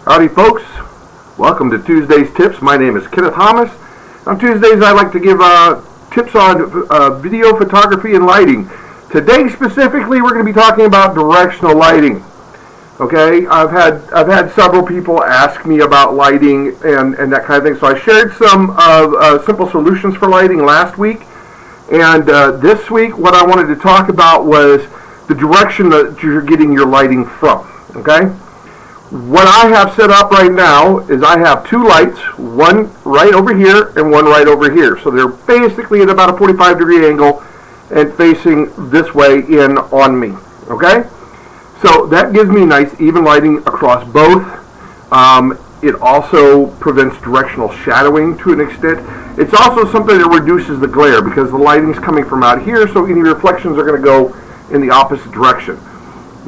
Howdy folks, welcome to Tuesday's Tips. My name is Kenneth Thomas. On Tuesdays I like to give tips on video photography and lighting. Today specifically we're going to be talking about directional lighting. Okay, I've had several people ask me about lighting and that kind of thing, so I shared some simple solutions for lighting last week, and this week what I wanted to talk about was the direction that you're getting your lighting from. Okay? What I have set up right now is I have two lights, one right over here and one right over here. So they're basically at about a 45-degree angle and facing this way in on me. Okay? So that gives me nice even lighting across both. It also prevents directional shadowing to an extent. It's also something that reduces the glare because the lighting's coming from out here, so any reflections are going to go in the opposite direction.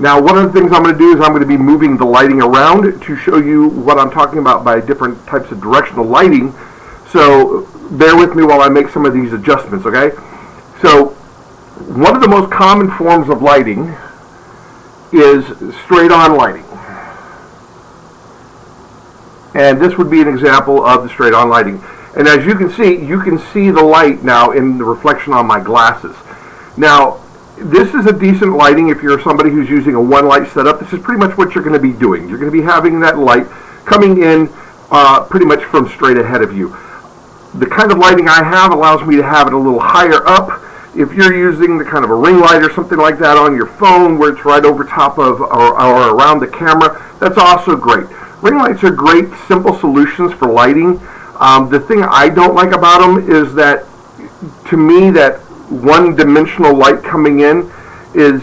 Now, one of the things I'm going to do is I'm going to be moving the lighting around to show you what I'm talking about by different types of directional lighting. So bear with me while I make some of these adjustments, okay? So one of the most common forms of lighting is straight-on lighting. And this would be an example of the straight-on lighting. And as you can see the light now in the reflection on my glasses. Now, this is a decent lighting if you're somebody who's using a one-light setup. This is pretty much what you're going to be doing. You're going to be having that light coming in pretty much from straight ahead of you. The kind of lighting I have allows me to have it a little higher up. If you're using the kind of a ring light or something like that on your phone where it's right over top of or around the camera, that's also great. Ring lights are great, simple solutions for lighting. The thing I don't like about them is that, to me, that one-dimensional light coming in is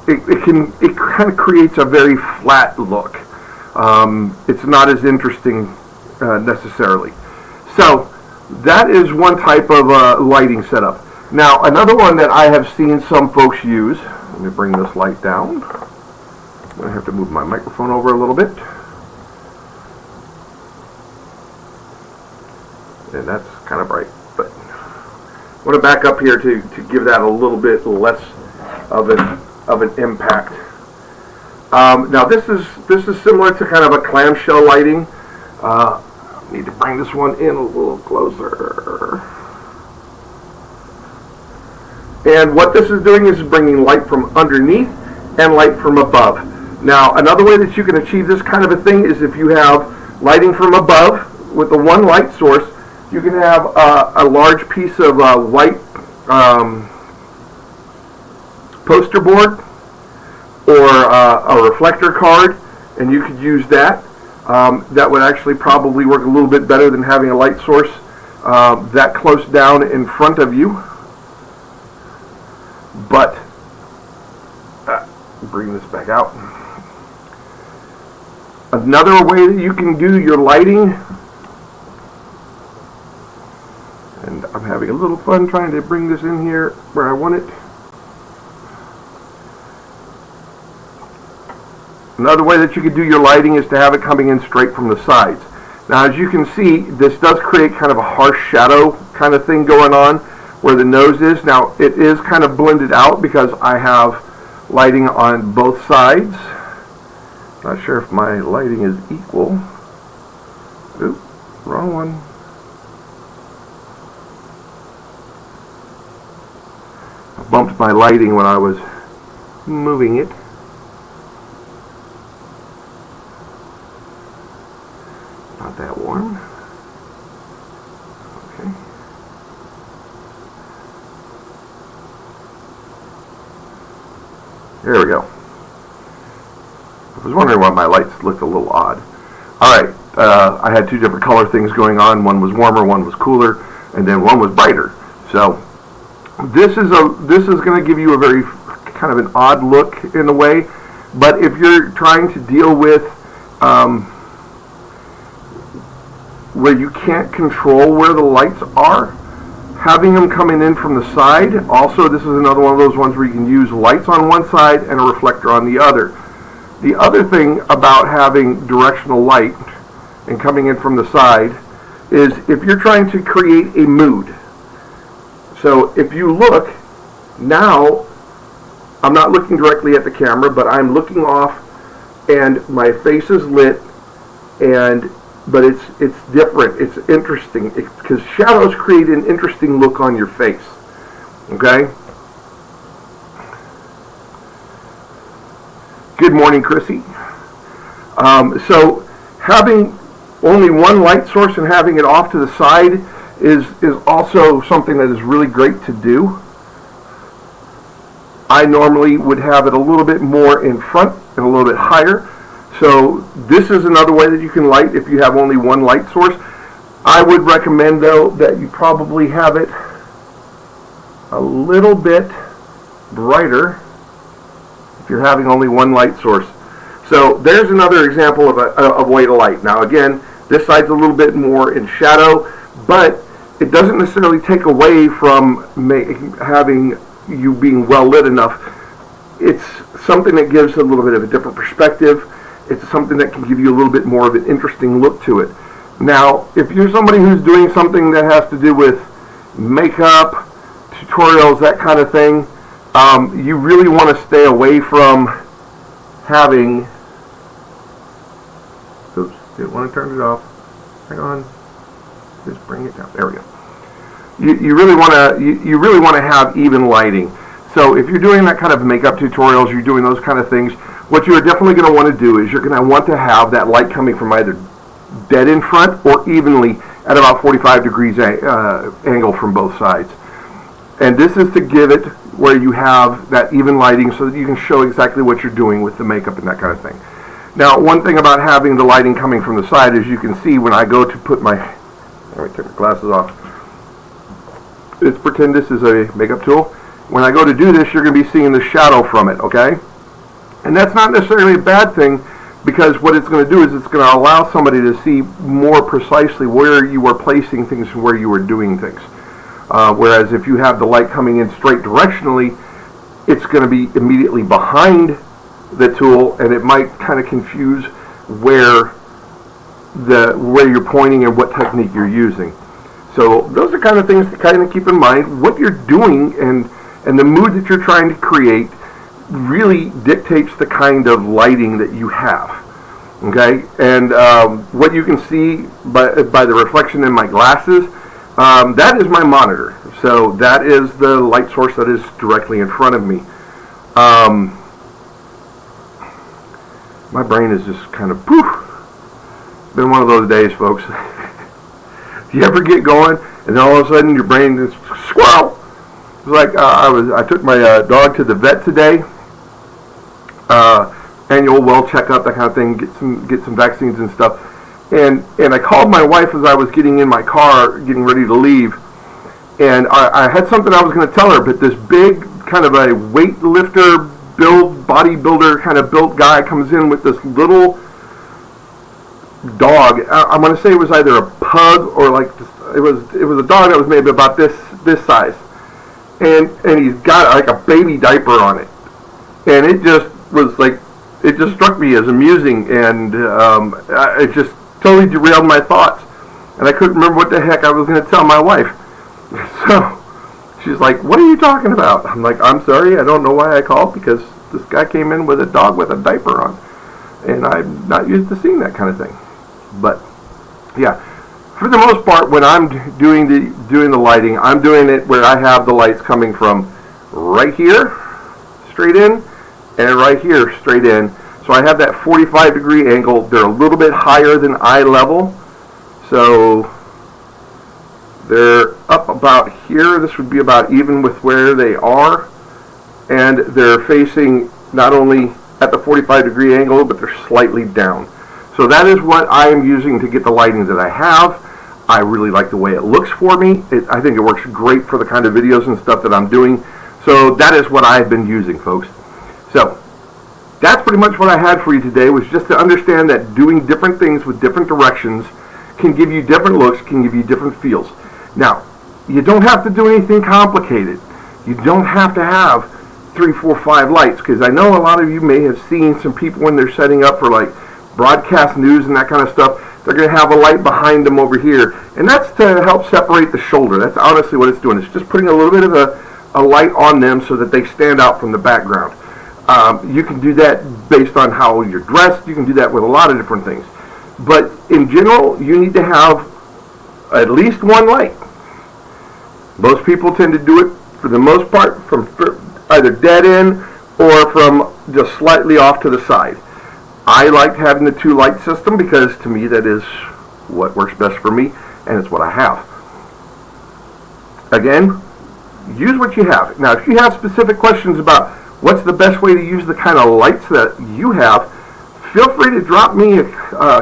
it kind of creates a very flat look. It's not as interesting necessarily. So that is one type of lighting setup. Now another one that I have seen some folks use. Let me bring this light down. I'm going to have to move my microphone over a little bit. And that's kind of bright, but I want to back up here to give that a little bit less of an impact. Now this is similar to kind of a clamshell lighting. I need to bring this one in a little closer. And what this is doing is bringing light from underneath and light from above. Now another way that you can achieve this kind of a thing is if you have lighting from above with the one light source. You can have a large piece of white poster board or a reflector card, and you could use that. That would actually probably work a little bit better than having a light source that close down in front of you. But, bring this back out. Another way that you can do your lighting, and I'm having a little fun trying to bring this in here where I want it. Another way that you could do your lighting is to have it coming in straight from the sides. Now as you can see, this does create kind of a harsh shadow kind of thing going on where the nose is. Now it is kind of blended out because I have lighting on both sides. Not sure if my lighting is equal. Oop, wrong one. Bumped my lighting when I was moving it. Not that warm. Okay. There we go. I was wondering why my lights looked a little odd. Alright, I had two different color things going on. One was warmer, one was cooler, and then one was brighter. So this is going to give you a very kind of an odd look in a way, but if you're trying to deal with where you can't control where the lights are, having them coming in from the side, also this is another one of those ones where you can use lights on one side and a reflector on the other. The other thing about having directional light and coming in from the side is if you're trying to create a mood. So if you look, now I'm not looking directly at the camera, but I'm looking off and my face is lit But it's different. It's interesting because shadows create an interesting look on your face. Okay. Good morning, Chrissy. So having only one light source and having it off to the side is also something that is really great to do. I normally would have it a little bit more in front and a little bit higher. So this is another way that you can light if you have only one light source. I would recommend, though, that you probably have it a little bit brighter if you're having only one light source. So there's another example of a way to light. Now again, this side's a little bit more in shadow, but it doesn't necessarily take away from having you being well lit enough. It's something that gives a little bit of a different perspective. It's something that can give you a little bit more of an interesting look to it. Now, if you're somebody who's doing something that has to do with makeup, tutorials, that kind of thing, you really want to stay away from having... Oops, didn't want to turn it off. Hang on. Just bring it down. There we go. You really want to have even lighting. So if you're doing that kind of makeup tutorials, you're doing those kind of things, what you're definitely going to want to do is you're going to want to have that light coming from either dead in front or evenly at about 45 degrees angle from both sides. And this is to give it where you have that even lighting so that you can show exactly what you're doing with the makeup and that kind of thing. Now, one thing about having the lighting coming from the side is you can see when I go to put my... Let me take my glasses off. Let's pretend this is a makeup tool. When I go to do this, you're going to be seeing the shadow from it, okay? And that's not necessarily a bad thing, because what it's going to do is it's going to allow somebody to see more precisely where you are placing things and where you are doing things. Whereas if you have the light coming in straight directionally, it's going to be immediately behind the tool, and it might kind of confuse where you're pointing and what technique you're using. So those are kind of things to kind of keep in mind. What you're doing and the mood that you're trying to create really dictates the kind of lighting that you have. Okay, and what you can see by the reflection in my glasses, that is my monitor. So that is the light source that is directly in front of me. My brain is just kind of poof. It's been one of those days, folks. Do you ever get going and then all of a sudden your brain just squirrel? It's like I took my dog to the vet today. Annual well checkup, that kind of thing, get some vaccines and stuff. And I called my wife as I was getting in my car, getting ready to leave. And I had something I was going to tell her, but this big kind of a weightlifter, bodybuilder kind of built guy comes in with this little dog. I'm going to say it was either a pug or like it was a dog that was maybe about this size, and he's got like a baby diaper on it, and it just was like, it just struck me as amusing, and it just totally derailed my thoughts, and I couldn't remember what the heck I was going to tell my wife. So she's like, "What are you talking about?" I'm like, "I'm sorry, I don't know why I called, because this guy came in with a dog with a diaper on, and I'm not used to seeing that kind of thing." But yeah, for the most part, when I'm doing the lighting, I'm doing it where I have the lights coming from right here, straight in, and right here, straight in. So I have that 45 degree angle. They're a little bit higher than eye level, so they're up about here. This would be about even with where they are, and they're facing not only at the 45 degree angle, but they're slightly down. So that is what I am using to get the lighting that I have. I really like the way it looks for me. I think it works great for the kind of videos and stuff that I'm doing. So that is what I've been using, folks. So that's pretty much what I had for you today, was just to understand that doing different things with different directions can give you different looks, can give you different feels. Now, you don't have to do anything complicated. You don't have to have 3, 4, 5 lights, because I know a lot of you may have seen some people when they're setting up for like broadcast news and that kind of stuff, they're going to have a light behind them over here, and that's to help separate the shoulder. That's honestly what it's doing. It's just putting a little bit of a light on them so that they stand out from the background. You can do that based on how you're dressed. You can do that with a lot of different things. But in general, you need to have at least one light. Most people tend to do it, for the most part, from either dead end or from just slightly off to the side. I like having the two light system because to me that is what works best for me, and it's what I have. Again, use what you have. Now, if you have specific questions about what's the best way to use the kind of lights that you have, feel free to drop me a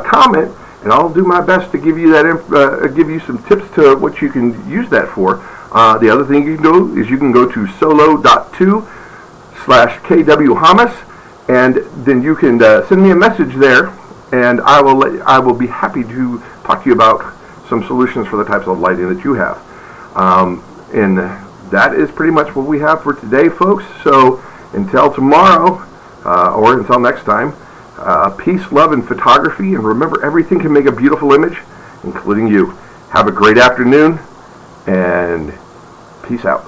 comment, and I'll do my best to give you that give you some tips to what you can use that for. The other thing you can do is you can go to solo.2/kwhamas, and then you can send me a message there, and I will be happy to talk to you about some solutions for the types of lighting that you have. And that is pretty much what we have for today, folks. So until tomorrow, or until next time, peace, love, and photography. And remember, everything can make a beautiful image, including you. Have a great afternoon, and peace out.